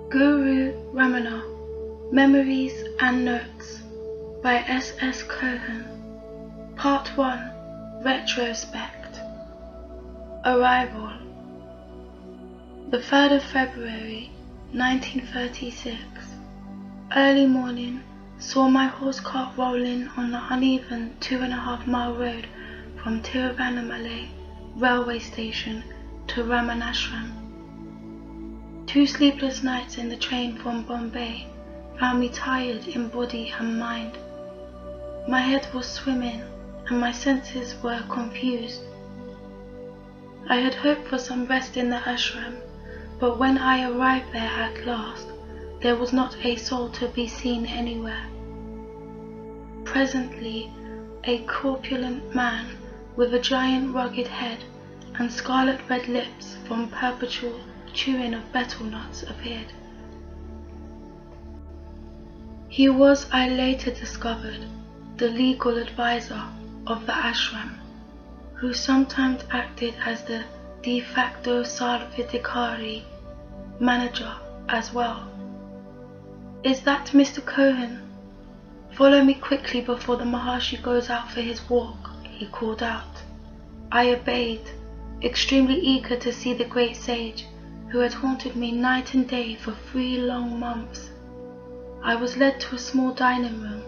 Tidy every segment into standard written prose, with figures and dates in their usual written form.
Guru Ramana, Memories and Notes by S.S. Cohen. Part 1, Retrospect. Arrival. The 3rd of February, 1936. Early morning, saw my horse cart rolling on the uneven 2.5-mile road from Tiruvannamalai railway station to Ramanashram. 2 sleepless nights in the train from Bombay found me tired in body and mind. My head was swimming and my senses were confused. I had hoped for some rest in the Ashram, but when I arrived there at last, there was not a soul to be seen anywhere. Presently, a corpulent man with a giant rugged head and scarlet-red lips from perpetual chewing of betel-nuts appeared. He was, I later discovered, the legal advisor of the Ashram, who sometimes acted as the de facto sarvadhikari manager as well. "Is that Mr. Cohen? Follow me quickly before the Maharshi goes out for his walk," he called out. I obeyed, extremely eager to see the great sage who had haunted me night and day for 3 long months. I was led to a small dining room,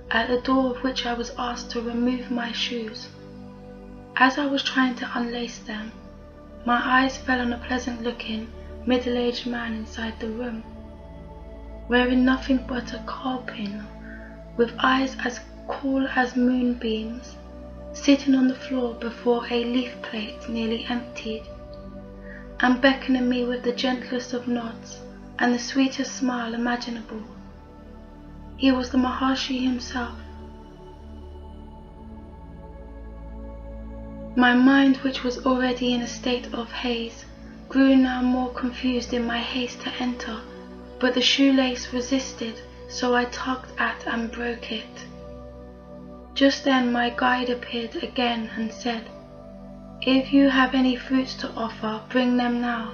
at the door of which I was asked to remove my shoes. As I was trying to unlace them, my eyes fell on a pleasant-looking, middle-aged man inside the room, wearing nothing but a corpulent, with eyes as cool as moonbeams, sitting on the floor before a leaf plate nearly emptied, and beckoning me with the gentlest of nods and the sweetest smile imaginable. He was the Maharshi himself. My mind, which was already in a state of haze, grew now more confused in my haste to enter, but the shoelace resisted, so I tugged at and broke it. Just then my guide appeared again and said, "If you have any fruits to offer, bring them now."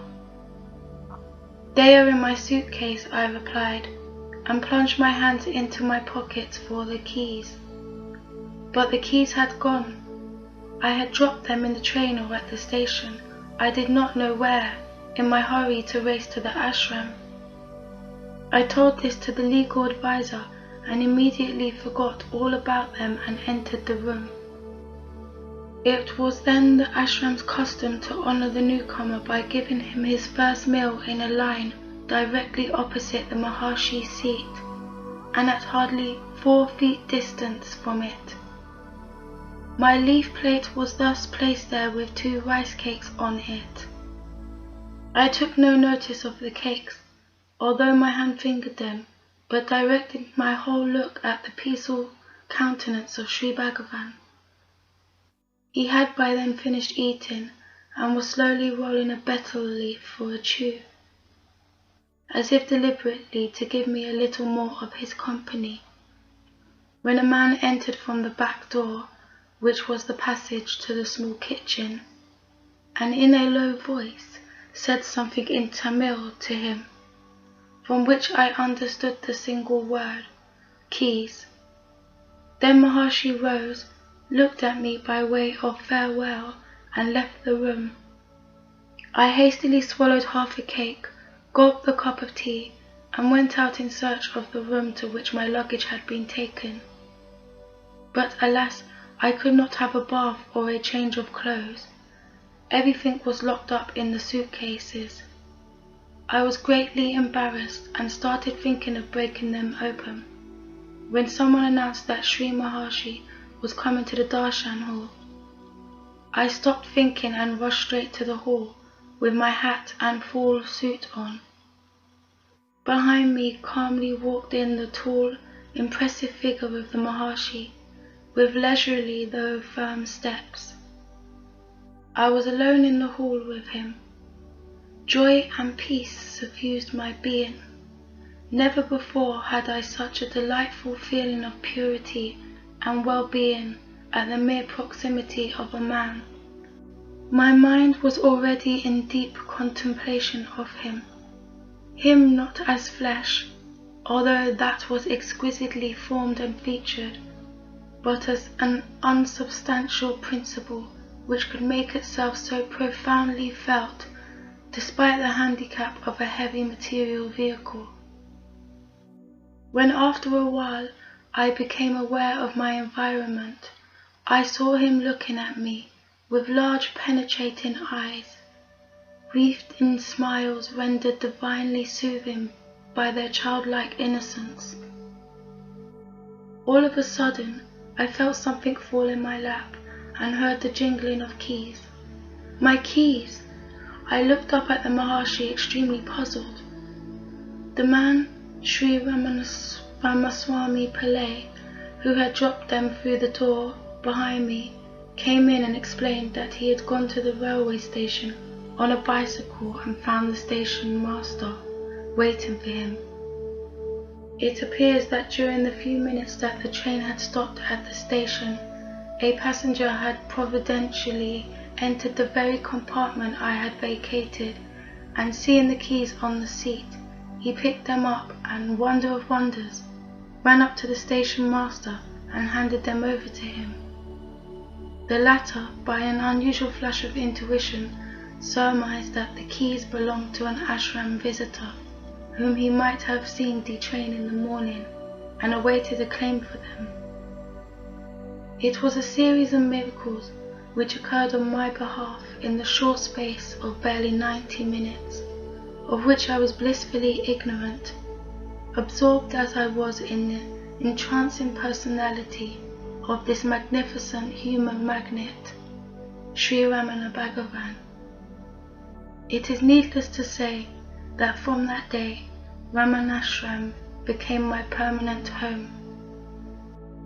"They are in my suitcase," I replied, and plunged my hands into my pockets for the keys. But the keys had gone. I had dropped them in the train or at the station, I did not know where, in my hurry to race to the ashram. I told this to the legal advisor and immediately forgot all about them and entered the room. It was then the ashram's custom to honor the newcomer by giving him his first meal in a line directly opposite the Maharshi's seat, and at hardly 4 feet distance from it. My leaf plate was thus placed there with 2 rice cakes on it. I took no notice of the cakes, although my hand fingered them, but directed my whole look at the peaceful countenance of Sri Bhagavan. He had by then finished eating, and was slowly rolling a betel leaf for a chew, as if deliberately to give me a little more of his company, when a man entered from the back door, which was the passage to the small kitchen, and in a low voice said something in Tamil to him, from which I understood the single word, keys. Then Maharshi rose, looked at me by way of farewell, and left the room. I hastily swallowed half a cake, gulped the cup of tea, and went out in search of the room to which my luggage had been taken. But alas, I could not have a bath or a change of clothes. Everything was locked up in the suitcases. I was greatly embarrassed and started thinking of breaking them open, when someone announced that Sri Maharshi was coming to the darshan hall. I stopped thinking and rushed straight to the hall, with my hat and full suit on. Behind me calmly walked in the tall, impressive figure of the Maharshi, with leisurely though firm steps. I was alone in the hall with him. Joy and peace suffused my being. Never before had I such a delightful feeling of purity and well-being at the mere proximity of a man. My mind was already in deep contemplation of him. him not as flesh, although that was exquisitely formed and featured, but as an unsubstantial principle which could make itself so profoundly felt despite the handicap of a heavy material vehicle. When after a while I became aware of my environment, I saw him looking at me with large penetrating eyes, wreathed in smiles rendered divinely soothing by their childlike innocence. All of a sudden, I felt something fall in my lap and heard the jingling of keys. My keys! I looked up at the Maharshi extremely puzzled. The man, Sri Ramanasrami Pillai, who had dropped them through the door behind me, came in and explained that he had gone to the railway station on a bicycle and found the station master waiting for him. It appears that during the few minutes that the train had stopped at the station, a passenger had providentially entered the very compartment I had vacated, and seeing the keys on the seat, he picked them up and, wonder of wonders, ran up to the station master and handed them over to him. The latter, by an unusual flash of intuition, surmised that the keys belonged to an ashram visitor, whom he might have seen detrain in the morning, and awaited a claim for them. It was a series of miracles which occurred on my behalf in the short space of barely 90 minutes, of which I was blissfully ignorant, absorbed as I was in the entrancing personality of this magnificent human magnet, Sri Ramana Bhagavan. It is needless to say that from that day, Ramanashram became my permanent home.